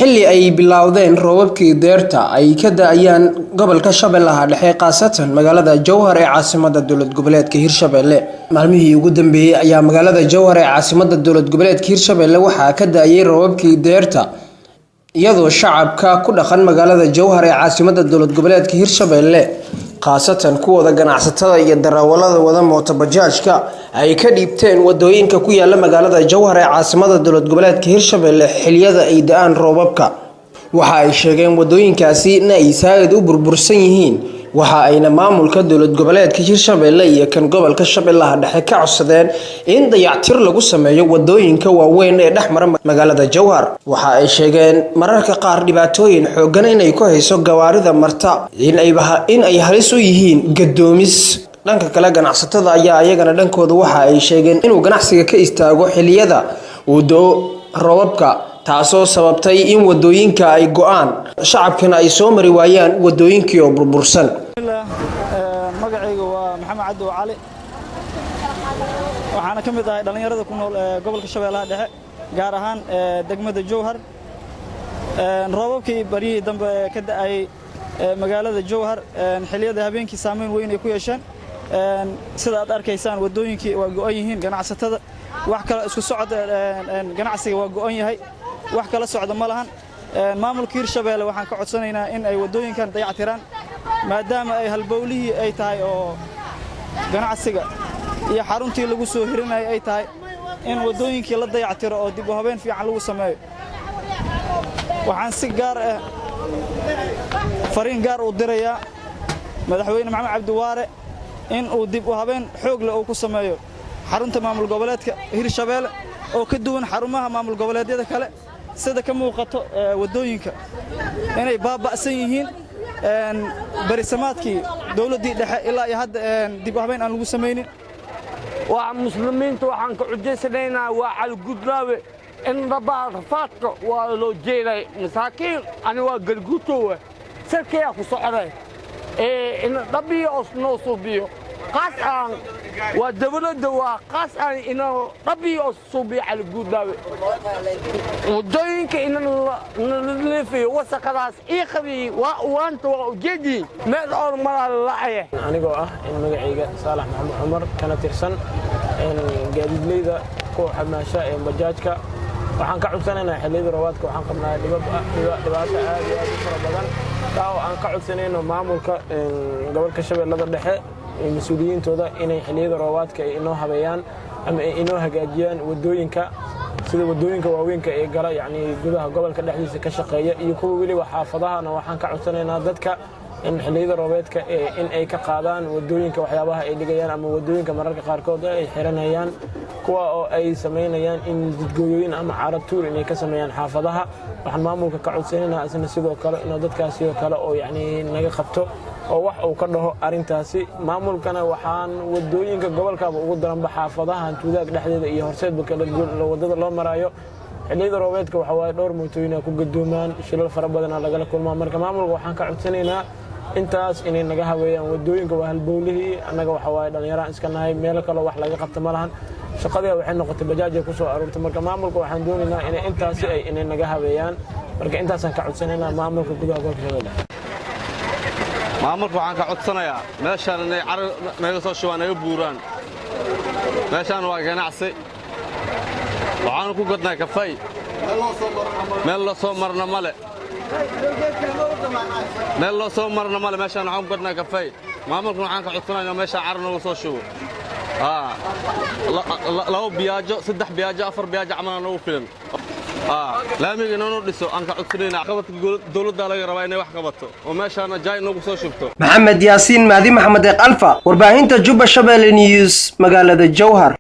xilli ay bilowdeen roobabkii deerta ay ka da'ayaan gobolka Shabeellaha Dhexe qaasatan magaalada Jowhar ee caasimadda dowlad goboleedka Hirshabelle. Maalmihii ugu dambeeyay ayaa magaalada Jowhar ee caasimadda dowlad goboleedka Hirshabelle waxaa ka da'ayay roobabkii deerta iyadoo shacabka ku dhaqan magaalada Jowhar ee caasimadda dowlad goboleedka Hirshabelle qaasatan kuwada ganacsatada iyo darawalada wada mooto bajaajka ay ka dhiibteen wadooyinka ku yaala magaalada Jowhar ee caasimadda dowlad goboleedka Hirshabelle xilliyada ay da'aan roobabka. Waxa ay sheegeen wadooyinkaasi in ay saad u burbursan yihiin, waxa ayna maamulka dowlad goboleedka Hirshabelle iyo kan gobolka Shabeellaha Dhexe ka codsadeen in dayactir lagu sameeyo wadooyinka waaweyn ee dhexmara magaalada Jowhar. Waxa ay sheegeen mararka qaar dhibaatooyin xooggan inay ku hayso gawaarida marta in ay halis u yihiin gadoomis. Dhanka kale ganacsatada ayaa ayagana dhankooda waxa ay sheegeen inuu ganacsiga ka istaago xilliyada uu da'o roobabka, taasoo sababtay in wadooyinka ay go'aan shacabkana ay soo mari waayaan wadooyinkii oo burbursan. magacaygu waa Maxamed Cabdi Cali, waxaana ka mid ahay dhalinyarada ku nool gobolka Shabeellaha Dhexe, gaar ahaan degmada Jowhar. Roobabkii bariyay dambe ka da'ay magaalada Jowhar xilliyada habeenkii saameyn weyn ay ku yeesheen. Sida aad arkaysaan wadooyinkii waa go'an yihiin, ganacsatada wax kala isku socod ganacsiga waa go'an yahay, wax kala socdo ma lahan. Maamulka Hirshabelle waxaan ka codsanaynaa in ay wadooyinkan dayactiraan maadaama ay halbowlihii ay tahay oo ganacsiga iyo xaruntii lagu soo hirinay ay tahay in wadooyinkii la dayactiro oo dib u habeen fiican lagu sameeyo. Waxaan si gaar ah fariin gaar u dirayaa madaxweyne Maxamed Cabdi Waare in uu dib u habeen xoog leh uu ku sameeyo xarunta maamul goboleedka Hirshabelle oo ka duwan xarumaha maamul goboleedyada kale. sida ka muuqato wadooyinka inay baaba'san yihiin, barisamaadkii dawladii dhexe ilaa iyo hadda dib u habeen aan lagu sameeynin. waa muslimiinta waxaan ka codeysanaa waa calgudlaawe in rafaadka waa loo jeeday masaakiin ani waa galguutowe sarkaya ku socday in dhabiyo noo suubiyo qaasaan waa dawladda waa qaasaan inoo dhabiyo suubiyo calgudlaawe wadooyinka in leefiyo wasaqadaas ii qabi waa waanta waa ujeedi meel oo maral laaye anigoo ah in magacayga Saalax Maxamed Cumar kana tirsan gaadiidleyda ku xamaasha ee bajaajka. waxaan ka codsanaynaa xilliyada roobaadka waxaan qabnaa dhibaato aad iyo aad u fara badan oo aan ka codsanayno maamulka gobolka Shabeellaha Dhexe iyo mas'uuliyiintooda inay xilliyada roobaadka ay inoo habeeyaan ama ay inoo hagaajiyaan wadooyinka sida wadooyinka waaweynka ee gala gudaha gobolka dhexdiisa ka shaqeeya iyo kuwa waliba xaafadahana. waxaan ka codsanaynaa dadka in xilliyada roobaadka in ay ka qaadaan wadooyinka waxyaabaha ay dhigayaan ama wadooyinka mararka qaarkood ay xiranayaan kuwa oo ay sameynayaan in didgooyooyin ama caratuur inay ka sameeyaan xaafadaha. waxaan maamulka ka codsanaynaa isna sidoo kale inuu dadkaas sidoo kale oo naga qabto oo wax uu ka dhaho arintaasi. maamulkana waxaan wadooyinka gobolkaaba ugu daranba xaafadaha tuudaag dhexdeeda iyo horseedba kala wadada loo marayo xilliyada roobaadka waxa waa dhowr mootooyin ku gadoomaan, shilal fara badan laga kulmaa. marka maamulka waxaan ka codsanaynaa intaas inay naga haweeyaan wadooyinka waa halbowlihii anaga waxa waa dhalinyaro iska nahay, meel kale wax laga qabto ma lahan. shaqadii waxay noqotay bajaaj ku soo aroortay. marka maamulka waxaan doonaynaa in intaasi ay inay naga haweeyaan. marka intaasaan ka codsanaynaa maamulka gudaha gobolka Shabeellaha. maamulka waxaan ka codsanayaa meeshaan inay carar naga soo shubaan ay buuraan. meeshaan waa ganacsi, waxaan ku gadnaa kafay, meel la soo marna male meeshaan waxaan ku gadnaa kafay. maamulka waxaan ka codsanayaa meeshaan carar naga soo shubo labo biyaajo, 3 biyaajo, 4 biyaajo camal nagu filan. laamiga inoo dhiso aan ka codsanaynaa qabadka dawladda laga rabaa inay wax qabato oo meeshaan jaay nagu soo shubto. Maxamed Yaasiin Maadi Maxamed Alfa, warbaahinta Juba Shabeelle News, magaalada Jowhar.